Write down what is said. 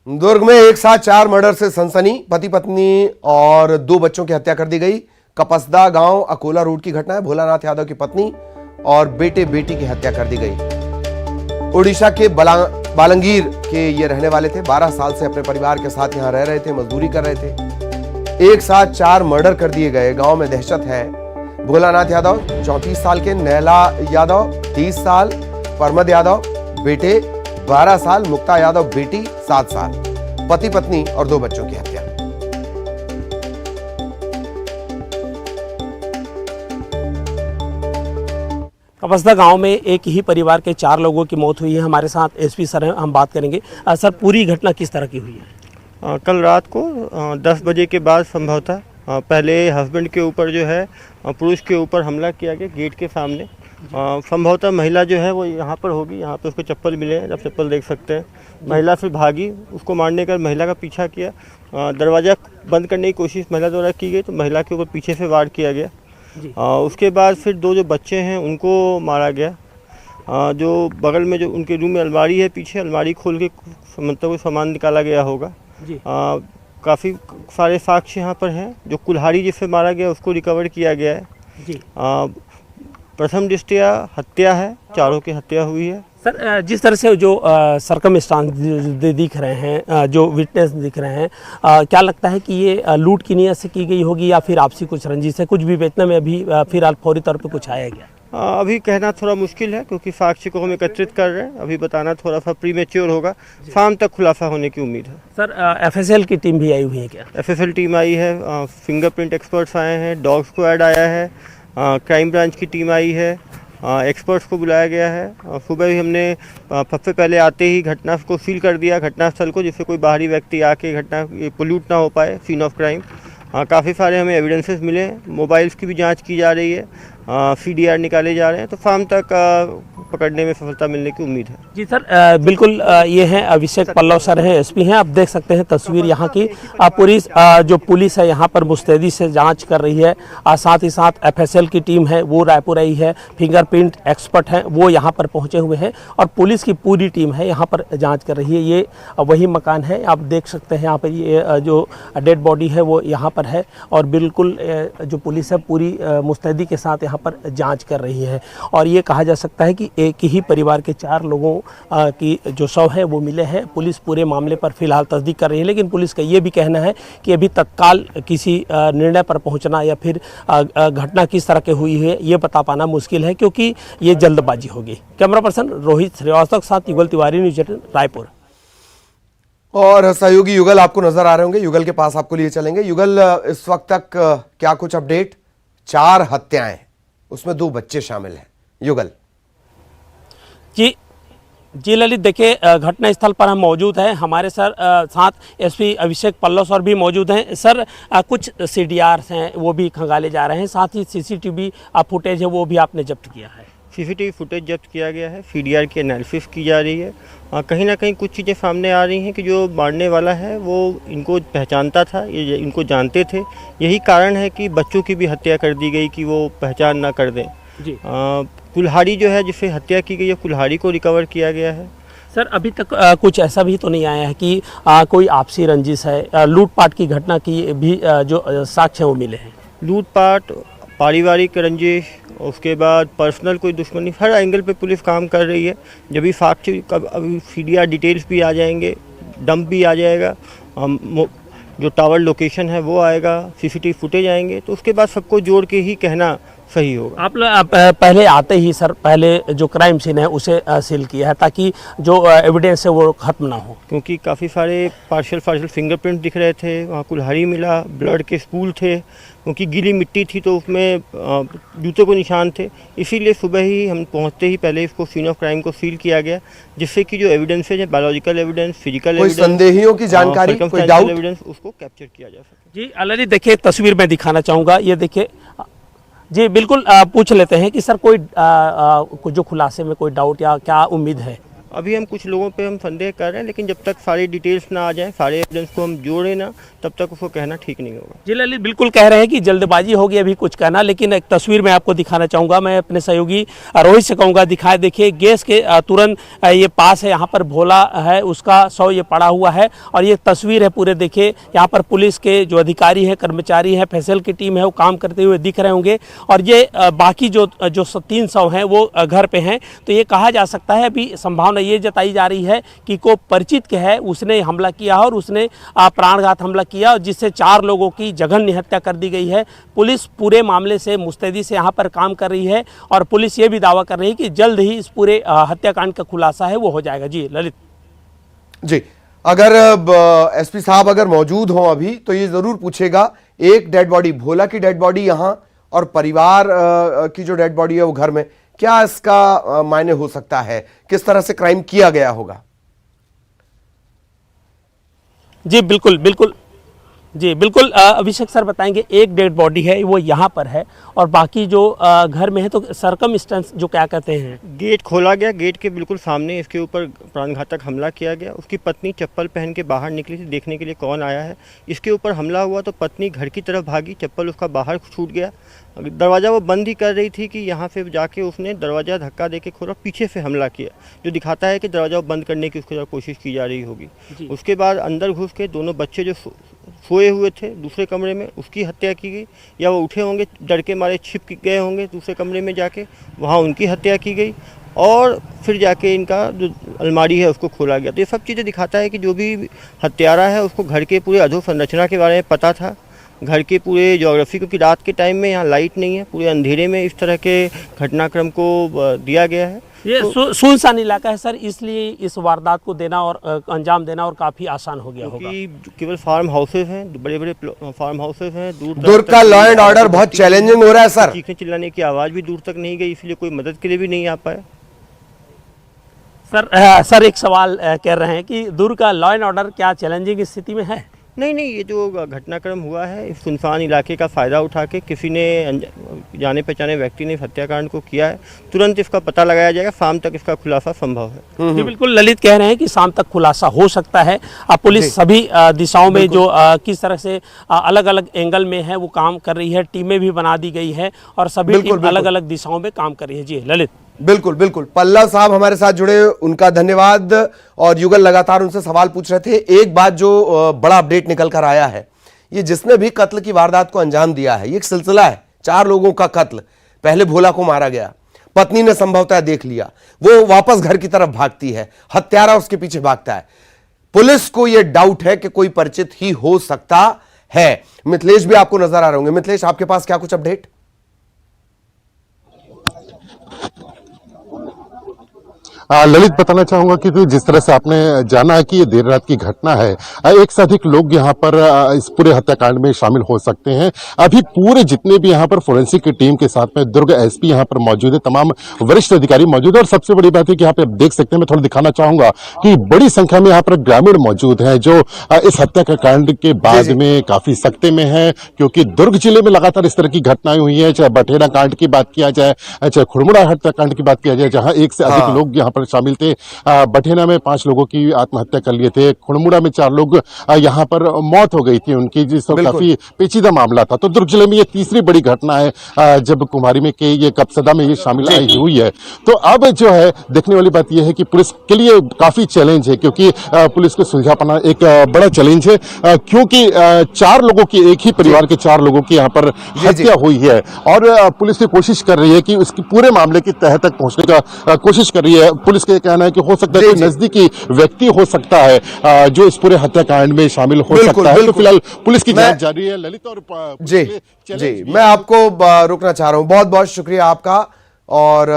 दुर्ग में एक साथ 4 मर्डर से सनसनी। पति पत्नी और 2 बच्चों की हत्या कर दी गई। कपसदा गांव अकोला रोड की घटना है। भोलानाथ यादव की पत्नी और बेटे बेटी की हत्या कर दी गई। उड़ीसा के बालंगीर के ये रहने वाले थे। 12 साल से अपने परिवार के साथ यहां रह रहे थे, मजदूरी कर रहे थे। एक साथ 4 मर्डर कर दिए गए। गांव में दहशत है। भोलानाथ यादव 34 साल के, नैला यादव 30 साल, परमद यादव बेटे 12 साल, मुक्ता यादव बेटी 7 साल। पति पत्नी और 2 बच्चों की हत्या। कपसदा गांव में एक ही परिवार के 4 लोगों की मौत हुई है। हमारे साथ एसपी सर हैं, हम बात करेंगे। सर, पूरी घटना किस तरह की हुई है? कल रात को 10 बजे के बाद संभवतः पहले हस्बैंड के ऊपर जो है पुरुष के ऊपर हमला किया गया गेट के सामने। संभवतः महिला जो है वो यहाँ पर होगी। यहाँ पे उसको चप्पल मिले हैं, आप चप्पल देख सकते हैं। महिला फिर भागी। उसको मारने का महिला का पीछा किया। दरवाज़ा बंद करने की कोशिश महिला द्वारा की गई तो महिला के ऊपर पीछे से वार किया गया। उसके बाद फिर 2 जो बच्चे हैं उनको मारा गया। जो बगल में जो उनके रूम में अलमारी है, पीछे अलमारी खोल के मतलब सामान निकाला गया होगा। काफ़ी सारे साक्ष्य यहाँ पर हैं। जो कुल्हाड़ी जिससे मारा गया उसको रिकवर किया गया है। प्रथम दृष्टया हत्या है, चारों की हत्या हुई है। सर, जिस तरह से जो सरकमस्टांस दिख रहे हैं, जो विटनेस दिख रहे हैं, क्या लगता है कि ये लूट की नीयत से की गई होगी या फिर आपसी कुछ रंजिश है? कुछ भी बेचने में अभी फिलहाल फौरी तौर पे कुछ आया गया? अभी कहना थोड़ा मुश्किल है क्योंकि साक्ष्य को हम एकत्रित कर रहे हैं। अभी बताना थोड़ा सा प्रीमेच्योर होगा। शाम तक खुलासा होने की उम्मीद है। सर, एफएसएल की टीम भी आई हुई है क्या? एफएसएल टीम आई है, फिंगरप्रिंट एक्सपर्ट्स आए हैं, डॉग स्क्वाड आया है, क्राइम ब्रांच की टीम आई है, एक्सपर्ट्स को बुलाया गया है। सुबह ही हमने सबसे पहले आते ही घटना को सील कर दिया, घटनास्थल को, जिससे कोई बाहरी व्यक्ति आके घटना पोल्यूट ना हो पाए, सीन ऑफ क्राइम। काफ़ी सारे हमें एविडेंसेस मिले। मोबाइल्स की भी जांच की जा रही है, CDR निकाले जा रहे हैं। तो शाम तक पकड़ने में सफलता मिलने की उम्मीद है। जी सर, बिल्कुल। ये हैं अभिषेक पल्लव सर हैं, एसपी हैं। आप देख सकते हैं तस्वीर यहाँ की। पूरी जो पुलिस है यहाँ पर मुस्तैदी से जांच कर रही है। साथ ही साथ FSL की टीम है वो रायपुर आई है। फिंगरप्रिंट एक्सपर्ट हैं वो यहाँ पर पहुँचे हुए हैं और पुलिस की पूरी टीम है यहाँ पर जाँच कर रही है। ये वही मकान है, आप देख सकते हैं। यहाँ पर ये जो डेड बॉडी है वो यहाँ पर है और बिल्कुल जो पुलिस है पूरी मुस्तैदी के साथ यहाँ पर जांच कर रही है। और ये कहा जा सकता है कि एक ही परिवार के 4 लोगों की जो शव है वो मिले हैं। पुलिस पूरे मामले पर फिलहाल तस्दीक कर रही है, लेकिन पुलिस का ये भी कहना है कि अभी तत्काल किसी निर्णय पर पहुंचना या फिर घटना किस तरह की हुई है ये बता पाना मुश्किल है, क्योंकि ये जल्दबाजी होगी। कैमरा पर्सन रोहित श्रीवास्तव के साथ युगल तिवारी, न्यूज़ 18 रायपुर। और सहयोगी युगल आपको नजर आ रहे होंगे। युगल के पास आपको लिए चलेंगे। युगल, इस वक्त तक क्या कुछ अपडेट? 4 हत्याएं, उसमें 2 बच्चे शामिल हैं। युगल जी ललित, देखिए घटना स्थल पर हम मौजूद हैं। हमारे सर साथ एसपी अभिषेक पल्लव सर भी मौजूद हैं। सर, कुछ CDR हैं वो भी खंगाले जा रहे हैं, साथ ही CCTV फुटेज है वो भी आपने जब्त किया है। CCTV फुटेज जब्त किया गया है, CDR की एनालिसिस की जा रही है। कहीं ना कहीं कुछ चीज़ें सामने आ रही हैं कि जो मारने वाला है वो इनको पहचानता था, ये इनको जानते थे। यही कारण है कि बच्चों की भी हत्या कर दी गई कि वो पहचान ना कर दें। जी। कुल्हाड़ी जो है जिससे हत्या की गई है, कुल्हाड़ी को रिकवर किया गया है। सर, अभी तक कुछ ऐसा भी तो नहीं आया है कि कोई आपसी रंजिश है? लूटपाट की घटना की भी जो साक्ष्य है वो मिले हैं? लूटपाट, पारिवारिक रंजिश, उसके बाद पर्सनल कोई दुश्मनी, हर एंगल पे पुलिस काम कर रही है। जब भी साक्ष्य, अभी CDR डिटेल्स भी आ जाएंगे, डंप भी आ जाएगा, जो टावर लोकेशन है वो आएगा, CCTV फुटेज आएंगे, तो उसके बाद सबको जोड़ के ही कहना सही होगा। आप पहले आते ही सर पहले जो क्राइम सीन है उसे सील किया है ताकि जो एविडेंस है वो खत्म ना हो, क्योंकि काफ़ी सारे पार्शियल फिंगरप्रिंट दिख रहे थे। वहाँ कुल्हाड़ी मिला, ब्लड के स्पूल थे, क्योंकि गीली मिट्टी थी तो उसमें जूतों को निशान थे। इसीलिए सुबह ही हम पहुँचते ही पहले इसको सीन ऑफ क्राइम को सील किया गया, जिससे कि जो एविडेंसेज है, बायोलॉजिकल एविडेंस, फिजिकल एविडेंस, संदेहियों की जानकारी, कोई डाउट एविडेंस, उसको कैप्चर किया जा सके। जी ललित, देखिए तस्वीर में दिखाना चाहूँगा, ये देखिए। जी बिल्कुल, पूछ लेते हैं कि सर कोई जो खुलासे में कोई डाउट या क्या उम्मीद है? अभी हम कुछ लोगों पे हम संदेह कर रहे हैं, लेकिन जब तक सारी डिटेल्स ना आ जाएं, सारे एविडेंस को हम जोड़े ना, तब तक उसको कहना ठीक नहीं होगा। जी ललित, बिल्कुल कह रहे हैं कि जल्दबाजी होगी अभी कुछ कहना, लेकिन एक तस्वीर मैं आपको दिखाना चाहूँगा। मैं अपने सहयोगी रोहित से कहूँगा दिखाए। देखिए गैस के तुरंत ये पास है, यहाँ पर भोला है, उसका शव ये पड़ा हुआ है और ये तस्वीर है पूरे। देखिए यहाँ पर पुलिस के जो अधिकारी हैं, कर्मचारी हैं, फैसल की टीम है, वो काम करते हुए दिख रहे होंगे और ये बाकी जो 3 शव हैं वो घर पे हैं। तो ये कहा जा सकता है, अभी संभावना ये जताई जा रही है कि को परिचित के है, उसने हमला किया और उसने प्राणघात हमला किया, जिससे 4 लोगों की जघन्य हत्या कर दी गई है। पुलिस पूरे मामले से मुस्तैदी से यहाँ पर काम कर रही है और पुलिस ये भी दावा कर रही है कि जल्द ही इस पूरे हत्याकांड का खुलासा है वो हो जाएगा। जी ललित जी, अगर एसपी साहब अगर मौजूद हों अभी तो ये जरूर पूछेगा, एक डेड बॉडी, भोला की डेड बॉडी यहां और परिवार की जो डेड बॉडी है वो घर में, क्या इसका मायने हो सकता है, किस तरह से क्राइम किया गया होगा? जी बिल्कुल बिल्कुल, जी बिल्कुल अभिषेक सर बताएंगे। एक डेड बॉडी है वो यहाँ पर है और बाकी जो घर में है, तो सरकमस्टेंस जो क्या कहते हैं, गेट खोला गया, गेट के बिल्कुल सामने इसके ऊपर प्राणघातक हमला किया गया। उसकी पत्नी चप्पल पहन के बाहर निकली थी देखने के लिए कौन आया है। इसके ऊपर हमला हुआ तो पत्नी घर की तरफ भागी, चप्पल उसका बाहर छूट गया। दरवाज़ा वो बंद ही कर रही थी कि यहाँ से जाके उसने दरवाज़ा धक्का देके खोला, पीछे से हमला किया, जो दिखाता है कि दरवाज़ा बंद करने की उसकी कोशिश की जा रही होगी। उसके बाद अंदर घुस के दोनों बच्चे जो सोए हुए थे दूसरे कमरे में, उसकी हत्या की गई, या वो उठे होंगे डर के मारे छिप गए होंगे दूसरे कमरे में जाके, वहाँ उनकी हत्या की गई और फिर जाके इनका जो अलमारी है उसको खोला गया। तो ये सब चीज़ें दिखाता है कि जो भी हत्यारा है उसको घर के पूरे अधोसंरचना के बारे में पता था, घर के पूरे ज्योग्राफी, क्योंकि रात के टाइम में यहाँ लाइट नहीं है, पूरे अंधेरे में इस तरह के घटनाक्रम को दिया गया है। ये सुनसान इलाका है सर, इसलिए इस वारदात को देना और अंजाम देना और काफ़ी आसान हो गया होगा। केवल फार्म हाउसेज हैं, बड़े बड़े फार्म हाउसेज हैं, दूर का लॉ एंड ऑर्डर बहुत चैलेंजिंग हो रहा है सर। चीखने चिल्लाने की आवाज़ भी दूर तक नहीं गई, इसलिए कोई मदद के लिए भी नहीं आ पाया। सर एक सवाल कह रहे हैं कि दूर का लॉ एंड ऑर्डर क्या चैलेंजिंग स्थिति में है? नहीं, ये जो घटनाक्रम हुआ है इस सुनसान इलाके का फ़ायदा उठा के किसी ने जाने पहचाने व्यक्ति ने हत्याकांड को किया है। तुरंत इसका पता लगाया जाएगा, शाम तक इसका खुलासा संभव है। जी बिल्कुल, ललित कह रहे हैं कि शाम तक खुलासा हो सकता है। पुलिस सभी दिशाओं में जो किस तरह से अलग अलग एंगल में है वो काम कर रही है, टीमें भी बना दी गई है और सभी टीम अलग अलग दिशाओं में काम कर रही है। जी ललित बिल्कुल बिल्कुल, पल्लव साहब हमारे साथ जुड़े, उनका धन्यवाद। और युगल लगातार उनसे सवाल पूछ रहे थे। एक बात जो बड़ा अपडेट निकल कर आया है, ये जिसने भी कत्ल की वारदात को अंजाम दिया है, ये एक सिलसिला है, 4 लोगों का कत्ल। पहले भोला को मारा गया, पत्नी ने संभवतः देख लिया, वो वापस घर की तरफ भागती है, हत्यारा उसके पीछे भागता है। पुलिस को यह डाउट है कि कोई परिचित ही हो सकता है। मिथिलेश भी आपको नजर आ रहे होंगे। मिथिलेश, आपके पास क्या कुछ अपडेट? ललित, बताना चाहूंगा कि जिस तरह से आपने जाना है कि ये देर रात की घटना है, एक से अधिक लोग यहाँ पर इस पूरे हत्याकांड में शामिल हो सकते हैं। अभी पूरे जितने भी यहाँ पर फोरेंसिक की टीम के साथ में दुर्ग एसपी यहाँ पर मौजूद है, तमाम वरिष्ठ अधिकारी मौजूद है और सबसे बड़ी बात है कि यहाँ पे देख सकते हैं, मैं थोड़ा दिखाना चाहूंगा कि बड़ी संख्या में यहाँ पर ग्रामीण मौजूद हैं जो इस हत्याकांड के बाद में काफी सख्ते में है, क्योंकि दुर्ग जिले में लगातार इस तरह की घटनाएं हुई है। चाहे बठेरा कांड की बात किया जाए, चाहे खुड़मुड़ा हत्याकांड की बात किया जाए, जहां एक से अधिक लोग यहाँ शामिल थे। बठेना में 5 लोगों की आत्महत्या कर लिए थे, खुड़मुड़ा में 4 लोग यहाँ पर मौत हो गई थी उनकी, जिससे काफी पेचीदा मामला था। तो दुर्ग जिले में ये तीसरी बड़ी घटना है जब कुमारी में के ये कपसदा में ये शामिल आई हुई है। तो अब जो है देखने वाली बात यह है कि पुलिस के लिए काफी चैलेंज है, क्योंकि पुलिस को सुलझा पाना एक बड़ा चैलेंज है, क्योंकि 4 लोगों की, एक ही परिवार के 4 लोगों की यहाँ पर हत्या हुई है और पुलिस कोशिश कर रही है कि उसकी पूरे मामले की तह तक पहुंचने का कोशिश कर रही है। पुलिस का कहना है कि हो सकता है कोई नजदीकी व्यक्ति हो सकता है जो इस पूरे हत्याकांड में शामिल हो सकता है। तो फिलहाल पुलिस की जांच जारी है। ललित और जी मैं आपको रुकना चाह रहा हूं, बहुत बहुत शुक्रिया आपका। और